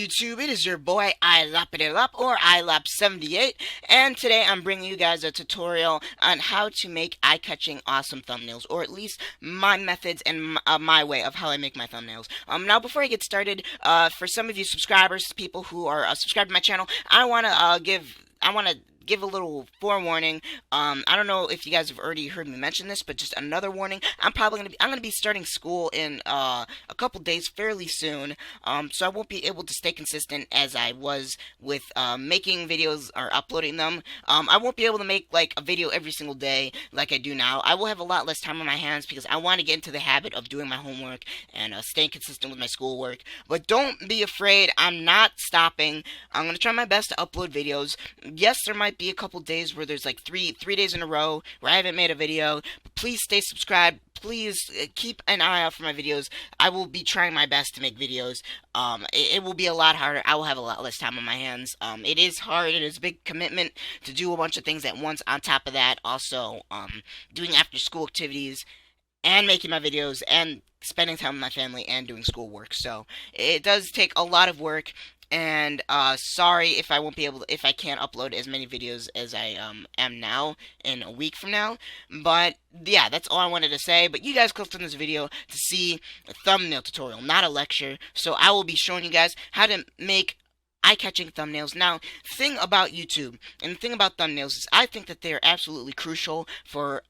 YouTube? It is your boy iLapidilap or iLap78, and today I'm bringing you guys a tutorial on how to make eye-catching awesome thumbnails, or at least my methods and my way of how I make my thumbnails. Now before I get started, for some of you subscribers, people who are subscribed to my channel, I want to give a little forewarning. I don't know if you guys have already heard me mention this, but just another warning. I'm gonna be starting school in a couple days, fairly soon. So I won't be able to stay consistent as I was with making videos or uploading them. I won't be able to make like a video every single day like I do now. I will have a lot less time on my hands because I want to get into the habit of doing my homework and staying consistent with my schoolwork. But don't be afraid. I'm not stopping. I'm gonna try my best to upload videos. Yes, there might be a couple days where there's like three days in a row where I haven't made a video. But please stay subscribed. Please keep an eye out for my videos. I will be trying my best to make videos. It will be a lot harder. I will have a lot less time on my hands. It is hard. It is a big commitment to do a bunch of things at once. On top of that, also doing after school activities and making my videos and spending time with my family and doing schoolwork. So it does take a lot of work. And sorry if if I can't upload as many videos as I am now in a week from now. But yeah, that's all I wanted to say. But you guys clicked on this video to see a thumbnail tutorial, not a lecture. So I will be showing you guys how to make eye-catching thumbnails. Now, the thing about YouTube and the thing about thumbnails is I think that they are absolutely crucial for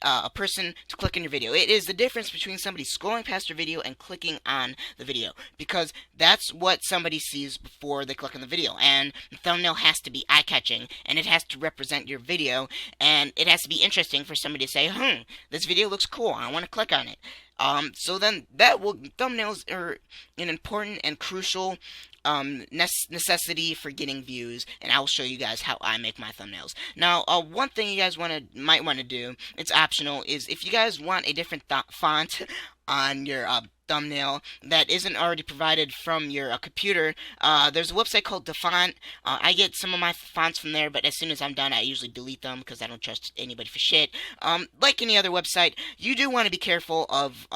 a person to click on your video. It is the difference between somebody scrolling past your video and clicking on the video, because that's what somebody sees before they click on the video. And the thumbnail has to be eye-catching, and it has to represent your video, and it has to be interesting for somebody to say, this video looks cool, I want to click on it. So then thumbnails are an important and crucial necessity for getting views, and I will show you guys how I make my thumbnails. Now, one thing you guys might want to do, it's optional, is if you guys want a different font on your thumbnail that isn't already provided from your computer, there's a website called DaFont. I get some of my fonts from there, but as soon as I'm done, I usually delete them because I don't trust anybody for shit. Like any other website, you do want to be careful of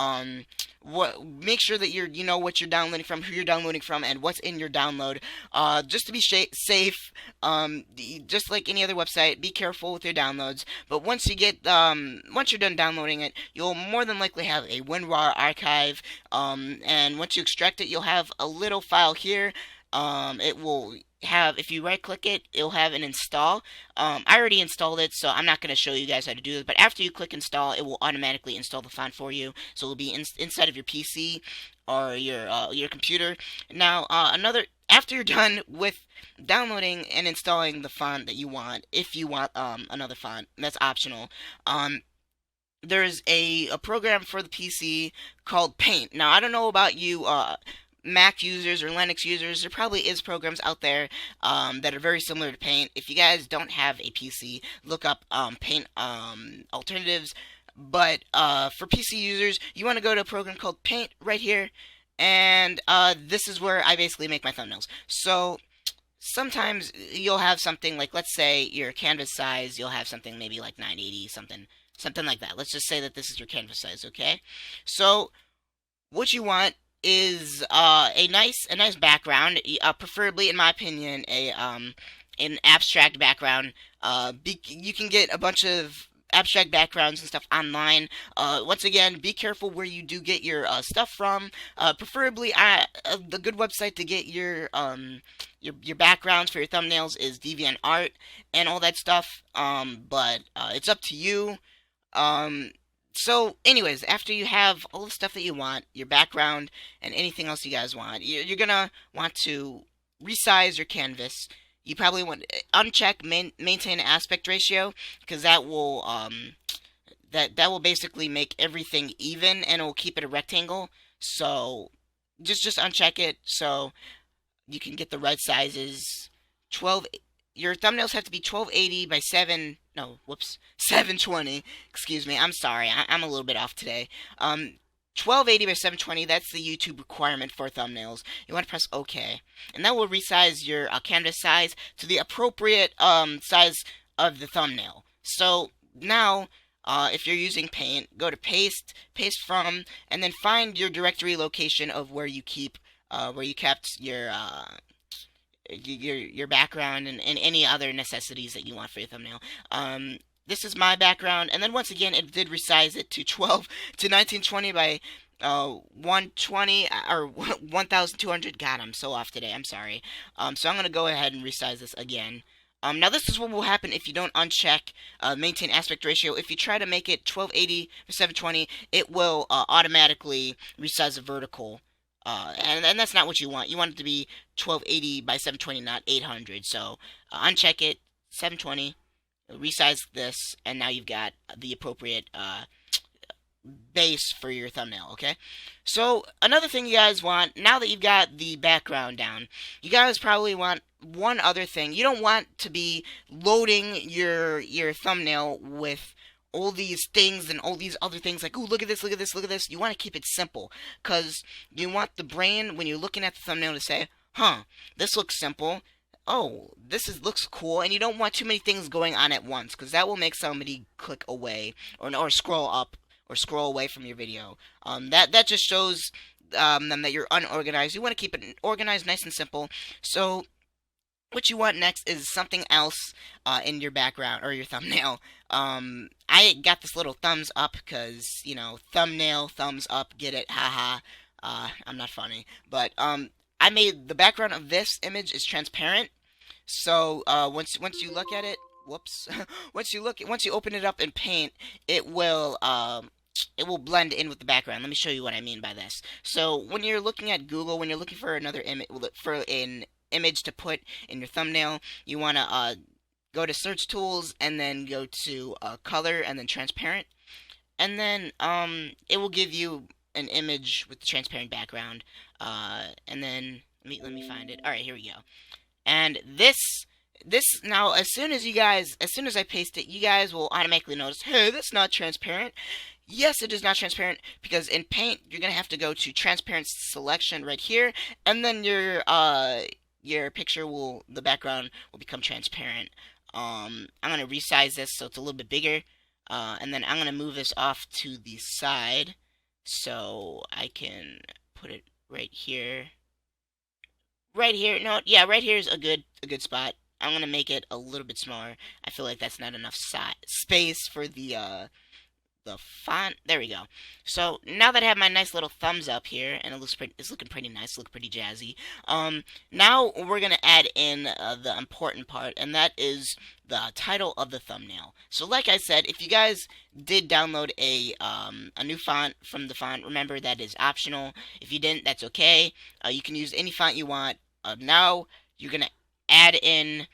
make sure that you know what you're downloading from, who you're downloading from, and what's in your download. Just to be safe, just like any other website, be careful with your downloads. But once you're done downloading it, you'll more than likely have a WinRAR archive. And once you extract it, you'll have a little file here. It will have, if you right click it, it'll have an install. I already installed it, so I'm not going to show you guys how to do it, but after you click install, it will automatically install the font for you, so it'll be inside of your PC or your computer. Now, after you're done with downloading and installing the font that you want, if you want another font, that's optional. There's a program for the PC called Paint. Now, I don't know about you Mac users or Linux users. There probably is programs out there that are very similar to Paint. If you guys don't have a PC, look up Paint alternatives. But for PC users, you want to go to a program called Paint right here. And this is where I basically make my thumbnails. So sometimes you'll have something like, let's say your canvas size, you'll have something maybe like 980, something like that. Let's just say that this is your canvas size, okay? So what you want is a nice background, preferably, in my opinion, an abstract background. You can get a bunch of abstract backgrounds and stuff online. Once again, be careful where you do get your stuff from. Preferably, the good website to get your backgrounds for your thumbnails is DeviantArt and all that stuff. But it's up to you. So, anyways, after you have all the stuff that you want, your background, and anything else you guys want, you're gonna want to resize your canvas. You probably want to uncheck maintain aspect ratio, because that will that will basically make everything even, and it will keep it a rectangle. So just uncheck it so you can get the right sizes. Your thumbnails have to be 1280 by 720. Excuse me. I'm sorry. I'm a little bit off today. 1280 by 720, that's the YouTube requirement for thumbnails. You want to press OK. And that will resize your canvas size to the appropriate size of the thumbnail. So now, if you're using Paint, go to Paste, Paste From, and then find your directory location of where you keep where you kept your background and any other necessities that you want for your thumbnail. This is my background, and then once again, it did resize it to 12 to 1920 by 120 or 1200. God, I'm so off today. I'm sorry. So I'm gonna go ahead and resize this again. Now this is what will happen if you don't uncheck maintain aspect ratio. If you try to make it 1280 or 720, it will automatically resize the vertical. And that's not what you want. You want it to be 1280 by 720, not 800. So uncheck it, 720, resize this, and now you've got the appropriate base for your thumbnail, okay? So another thing you guys want, now that you've got the background down, you guys probably want one other thing. You don't want to be loading your thumbnail with all these things and all these other things like, ooh, look at this, look at this, look at this. You want to keep it simple because you want the brain, when you're looking at the thumbnail, to say, huh, this looks simple. Oh, looks cool, and you don't want too many things going on at once because that will make somebody click away or scroll up or scroll away from your video. That just shows them that you're unorganized. You want to keep it organized, nice and simple. So what you want next is something else in your background or your thumbnail. I got this little thumbs up because, you know, thumbnail, thumbs up, get it, haha. I'm not funny. But I made the background of this image is transparent. So once you look at it, whoops. Once you open it up in Paint, it will blend in with the background. Let me show you what I mean by this. So when you're looking at Google, when you're looking for another image, for an image to put in your thumbnail, you want to go to search tools and then go to color and then transparent, and then it will give you an image with the transparent background, and then let me find it. All right, here we go. And this now, as soon as I paste it, you guys will automatically notice, hey, that's not transparent. Yes, it is not transparent because in Paint you're gonna have to go to transparent selection right here, and then your picture the background will become transparent. I'm gonna resize this so it's a little bit bigger, and then I'm gonna move this off to the side so I can put it right here. Right here, no, yeah, right here is a good spot. I'm gonna make it a little bit smaller. I feel like that's not enough space for the font. There we go. So now that I have my nice little thumbs up here, and it's looking pretty nice, look pretty jazzy. Now we're gonna add in the important part, and that is the title of the thumbnail. So like I said, if you guys did download a new font from the font, remember that is optional. If you didn't, that's okay. You can use any font you want. Now you're gonna add in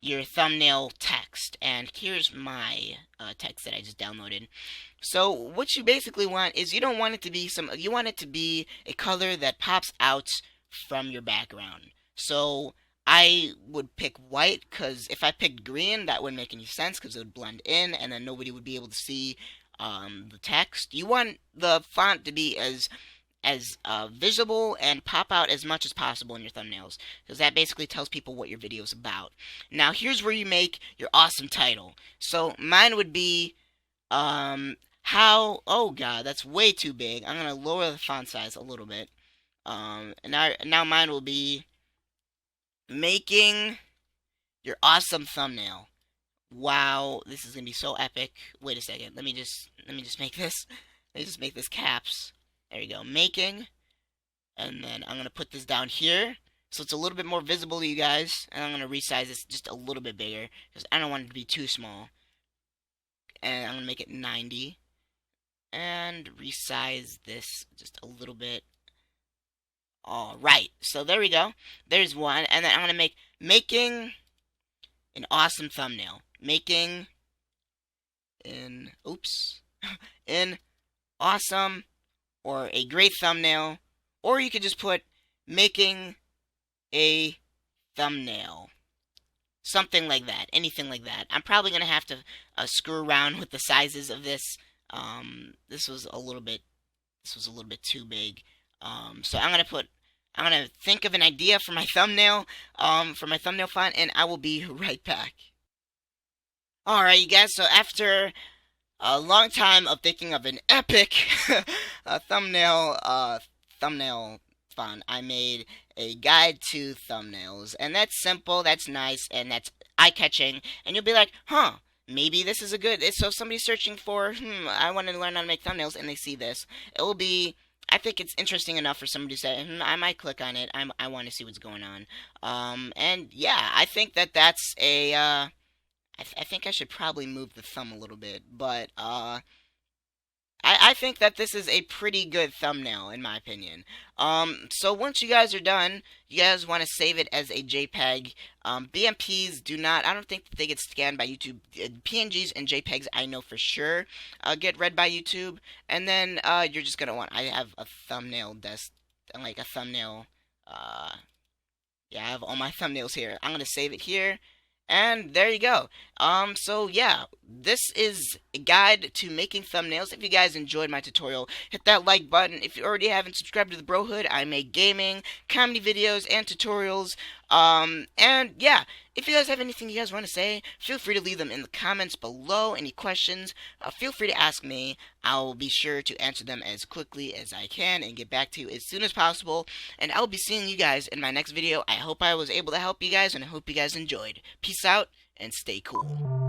your thumbnail text, and here's my text that I just downloaded. So what you basically want is you don't want it to be you want it to be a color that pops out from your background. So I would pick white because if I picked green, that wouldn't make any sense because it would blend in and then nobody would be able to see the text. You want the font to be as visible and pop out as much as possible in your thumbnails because that basically tells people what your video is about. Now here's where you make your awesome title. So mine would be oh god, that's way too big. I'm gonna lower the font size a little bit. And now mine will be making your awesome thumbnail. Wow, this is gonna be so epic. Wait a second, let me just make this. Let me just make this caps. There you go, making, and then I'm gonna put this down here so it's a little bit more visible to you guys, and I'm gonna resize this just a little bit bigger because I don't want it to be too small. And I'm gonna make it 90, and resize this just a little bit. All right, so there we go. There's one, and then I'm gonna making an awesome thumbnail. Making an an awesome or a great thumbnail, or you could just put making a thumbnail. Something like that, anything like that. I'm probably gonna have to screw around with the sizes of this. This was a little bit too big. So I'm gonna think of an idea for my thumbnail, font, and I will be right back. Alright, you guys. So after a long time of thinking of an epic thumbnail fun. I made a guide to thumbnails, and that's simple, that's nice, and that's eye-catching. And you'll be like, huh, maybe this is a good. So if somebody's searching for, I want to learn how to make thumbnails, and they see this, it will be. I think it's interesting enough for somebody to say, I might click on it. I want to see what's going on. And yeah, I think that that's a. I think I should probably move the thumb a little bit, but I think that this is a pretty good thumbnail in my opinion. So once you guys are done, you guys want to save it as a JPEG. BMPs do not, I don't think that they get scanned by YouTube. PNGs and JPEGs I know for sure get read by YouTube. And then you're just going to want, I have a thumbnail like a thumbnail, yeah, I have all my thumbnails here. I'm going to save it here. And there you go. So yeah, this is a guide to making thumbnails. If you guys enjoyed my tutorial, hit that like button. If you already haven't subscribed to the Brohood, I make gaming, comedy videos, and tutorials. And yeah, if you guys have anything you guys want to say, feel free to leave them in the comments below. Any questions, feel free to ask me. I'll be sure to answer them as quickly as I can and get back to you as soon as possible. And I'll be seeing you guys in my next video. I hope I was able to help you guys, and I hope you guys enjoyed. Peace out, and stay cool.